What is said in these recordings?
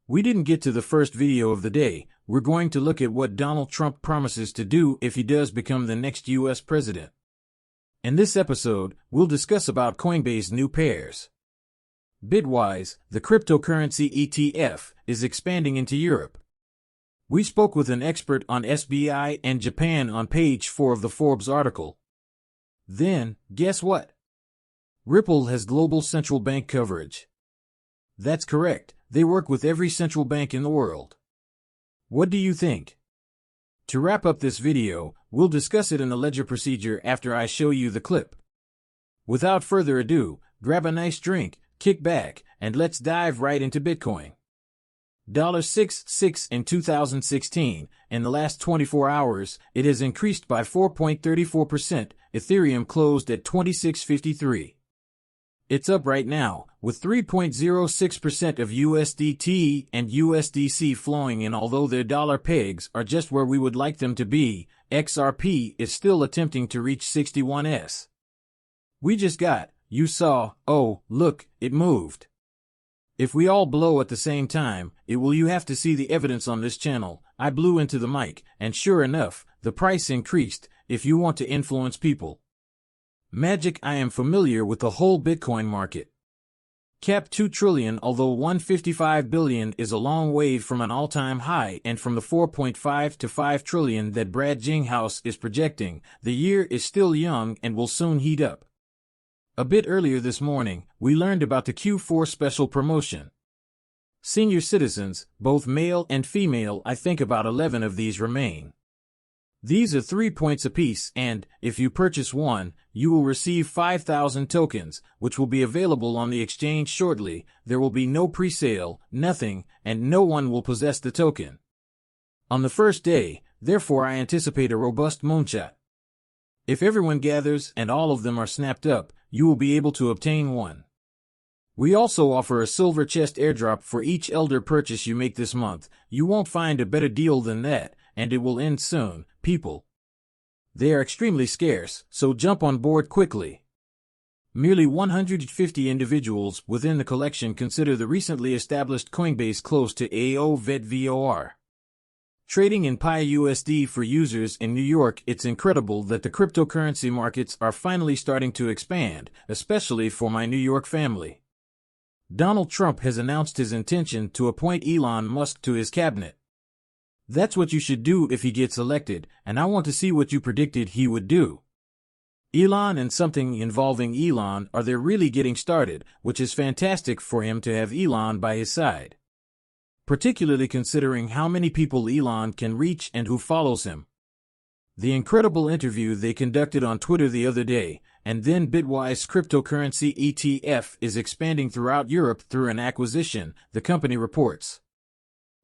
We didn't get to the first video of the day. We're going to look at what Donald Trump promises to do if he does become the next U.S. president. In this episode, we'll discuss about Coinbase's new pairs. Bitwise, the cryptocurrency ETF, is expanding into Europe. We spoke with an expert on SBI and Japan on page 4 of the Forbes article. Then, guess what? Ripple has global central bank coverage. That's correct, they work with every central bank in the world. What do you think? To wrap up this video, we'll discuss it in the ledger procedure after I show you the clip. Without further ado, grab a nice drink, kick back, and let's dive right into Bitcoin. $6.6 in 2016. In the last 24 hours, it has increased by 4.34%. Ethereum closed at $26.53. It's up right now, with 3.06% of USDT and USDC flowing in. Although their dollar pegs are just where we would like them to be, XRP is still attempting to reach 61s. We just got, you saw, oh, look, it moved. If we all blow at the same time, you have to see the evidence on this channel. I blew into the mic, and sure enough, the price increased. If you want to influence people. Magic. I am familiar with the whole Bitcoin market. Cap 2 trillion, although 155 billion is a long way from an all-time high and from the 4.5 to 5 trillion that Garlinghouse is projecting, the year is still young and will soon heat up. A bit earlier this morning, we learned about the Q4 special promotion. Senior citizens, both male and female, I think about 11 of these remain. These are 3 points apiece, and, if you purchase one, you will receive 5,000 tokens, which will be available on the exchange shortly. There will be no pre-sale, nothing, and no one will possess the token. On the first day, therefore, I anticipate a robust moonshot. If everyone gathers and all of them are snapped up, you will be able to obtain one. We also offer a silver chest airdrop for each elder purchase you make this month. You won't find a better deal than that, and it will end soon, people. They are extremely scarce, so jump on board quickly. Merely 150 individuals within the collection consider the recently established Coinbase close to AOVET. Trading in PiUSD for users in New York. It's incredible that the cryptocurrency markets are finally starting to expand, especially for my New York family. Donald Trump has announced his intention to appoint Elon Musk to his cabinet. That's what you should do if he gets elected, and I want to see what you predicted he would do. Elon and something involving Elon are they really getting started, which is fantastic for him to have Elon by his side. Particularly considering how many people Elon can reach and who follows him. The incredible interview they conducted on Twitter the other day, and then Bitwise cryptocurrency ETF is expanding throughout Europe through an acquisition, the company reports.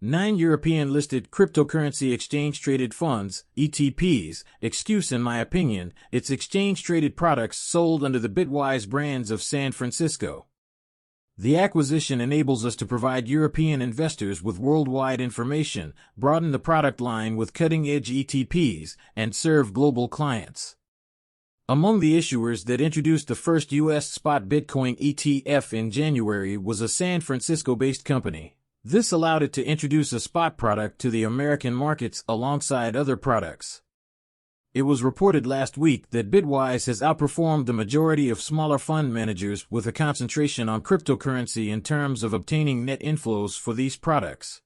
9 European-listed cryptocurrency exchange-traded funds, ETPs, in my opinion, it's exchange-traded products sold under the Bitwise brands of San Francisco. The acquisition enables us to provide European investors with worldwide information, broaden the product line with cutting-edge ETPs, and serve global clients. Among the issuers that introduced the first U.S. spot Bitcoin ETF in January was a San Francisco-based company. This allowed it to introduce a spot product to the American markets alongside other products. It was reported last week that Bitwise has outperformed the majority of smaller fund managers with a concentration on cryptocurrency in terms of obtaining net inflows for these products.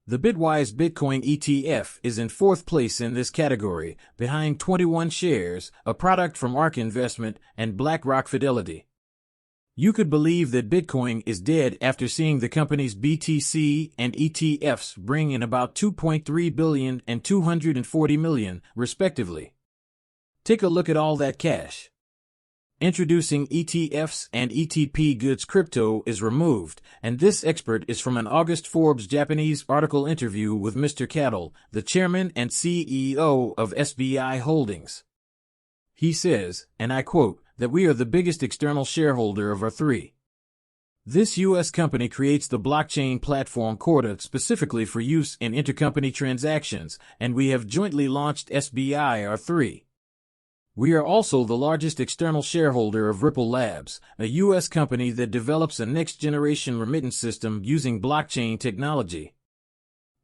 The Bitwise Bitcoin ETF is in 4th place in this category, behind 21 Shares, a product from ARK Investment, and BlackRock Fidelity. You could believe that Bitcoin is dead after seeing the company's BTC and ETFs bring in about $2.3 billion and $240 million, respectively. Take a look at all that cash. Introducing ETFs and ETP goods. Crypto is removed, and this expert is from an August Forbes Japanese article interview with Mr. Cattle, the chairman and CEO of SBI Holdings. He says, and I quote, that we are the biggest external shareholder of our 3. This U.S. company creates the blockchain platform Corda specifically for use in intercompany transactions, and we have jointly launched SBI R3. We are also the largest external shareholder of Ripple Labs, a U.S. company that develops a next-generation remittance system using blockchain technology.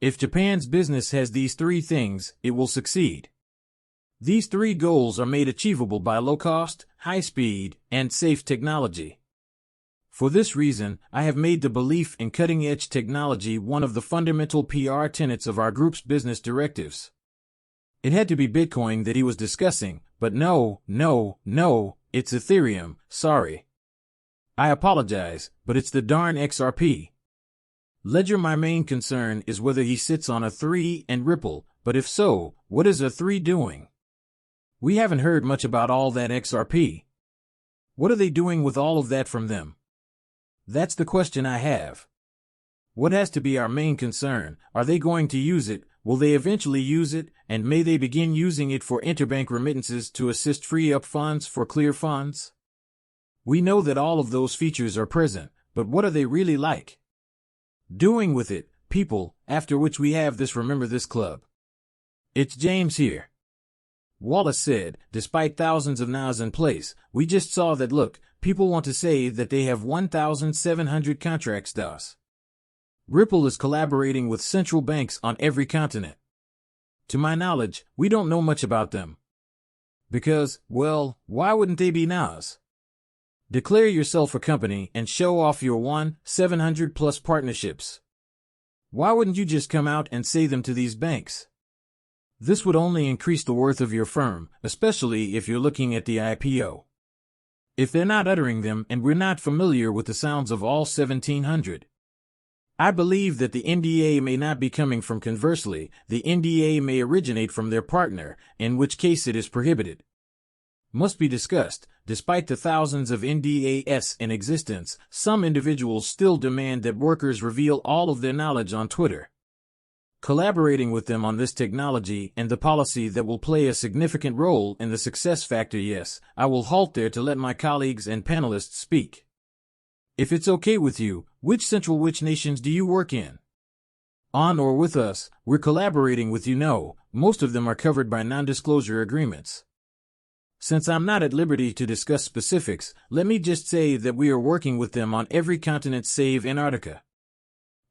If Japan's business has these three things, it will succeed. These three goals are made achievable by low-cost, high-speed, and safe technology. For this reason, I have made the belief in cutting-edge technology one of the fundamental PR tenets of our group's business directives. It had to be Bitcoin that he was discussing, but no, it's Ethereum, sorry. I apologize, but it's the darn XRP. Ledger. My main concern is whether he sits on a 3 and Ripple, but if so, what is a 3 doing? We haven't heard much about all that XRP. What are they doing with all of that from them? That's the question I have. What has to be our main concern? Are they going to use it? Will they eventually use it? And may they begin using it for interbank remittances to assist free up funds for clear funds? We know that all of those features are present, but what are they really like? Doing with it, people, after which we have this Remember This Club. It's James here. Wallace said, despite thousands of nows in place, we just saw that look, people want to say that they have 1,700 contracts DOS. Ripple is collaborating with central banks on every continent. To my knowledge, we don't know much about them. Because, well, why wouldn't they be nows? Declare yourself a company and show off your 1,700 plus partnerships. Why wouldn't you just come out and say them to these banks? This would only increase the worth of your firm, especially if you're looking at the IPO. If they're not uttering them and we're not familiar with the sounds of all 1,700. I believe that the NDA may not be coming from conversely, the NDA may originate from their partner, in which case it is prohibited. Must be discussed, despite the thousands of NDAs in existence, some individuals still demand that workers reveal all of their knowledge on Twitter. Collaborating with them on this technology and the policy that will play a significant role in the success factor. Yes, I will halt there to let my colleagues and panelists speak. If it's okay with you, which nations do you work in? On or with us, we're collaborating with you. No, most of them are covered by non-disclosure agreements. Since I'm not at liberty to discuss specifics, let me just say that we are working with them on every continent save Antarctica.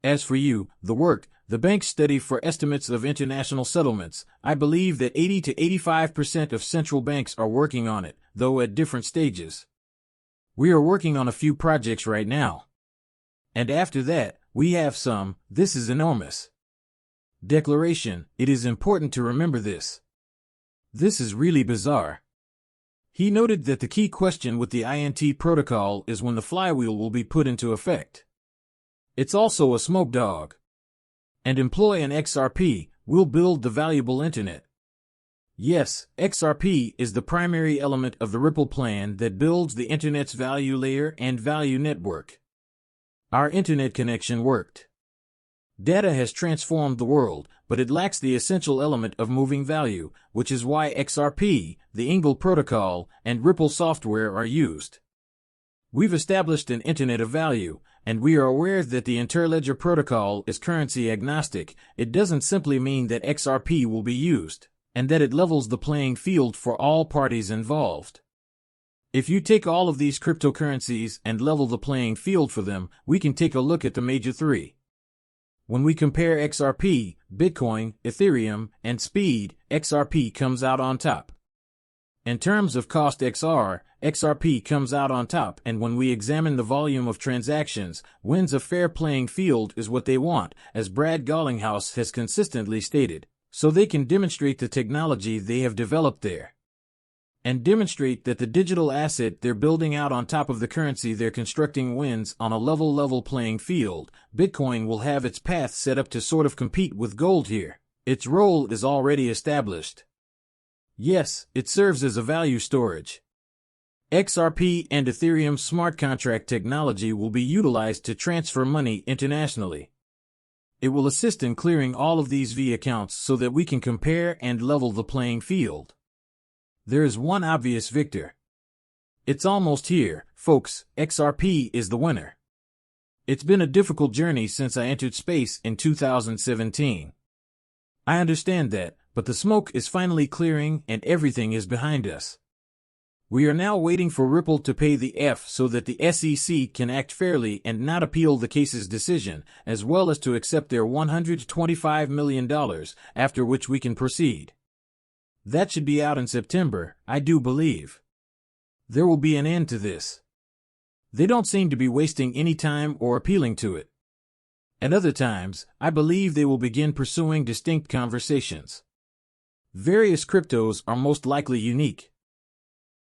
As for you, the bank study for estimates of international settlements, I believe that 80 to 85% of central banks are working on it, though at different stages. We are working on a few projects right now. And after that, we have some. This is enormous. Declaration, it is important to remember this. This is really bizarre. He noted that the key question with the INT protocol is when the flywheel will be put into effect. It's also a smoke dog. And employ an XRP, will build the valuable internet. Yes, XRP is the primary element of the Ripple plan that builds the internet's value layer and value network. Our internet connection worked. Data has transformed the world, but it lacks the essential element of moving value, which is why XRP, the Ingle protocol, and Ripple software are used. We've established an internet of value, and we are aware that the Interledger protocol is currency agnostic. It doesn't simply mean that XRP will be used, and that it levels the playing field for all parties involved. If you take all of these cryptocurrencies and level the playing field for them, we can take a look at the major three. When we compare XRP, Bitcoin, Ethereum, and speed, XRP comes out on top. In terms of cost XRP comes out on top, and when we examine the volume of transactions, wins a fair playing field is what they want, as Brad Garlinghouse has consistently stated, so they can demonstrate the technology they have developed there. And demonstrate that the digital asset they're building out on top of the currency they're constructing wins on a level playing field. Bitcoin will have its path set up to sort of compete with gold here. Its role is already established. Yes, it serves as a value storage. XRP and Ethereum smart contract technology will be utilized to transfer money internationally. It will assist in clearing all of these V accounts so that we can compare and level the playing field. There is one obvious victor. It's almost here, folks. XRP is the winner. It's been a difficult journey since I entered space in 2017. I understand that, but the smoke is finally clearing and everything is behind us. We are now waiting for Ripple to pay the F so that the SEC can act fairly and not appeal the case's decision, as well as to accept their $125 million, after which we can proceed. That should be out in September, I do believe. There will be an end to this. They don't seem to be wasting any time or appealing to it. At other times, I believe they will begin pursuing distinct conversations. Various cryptos are most likely unique.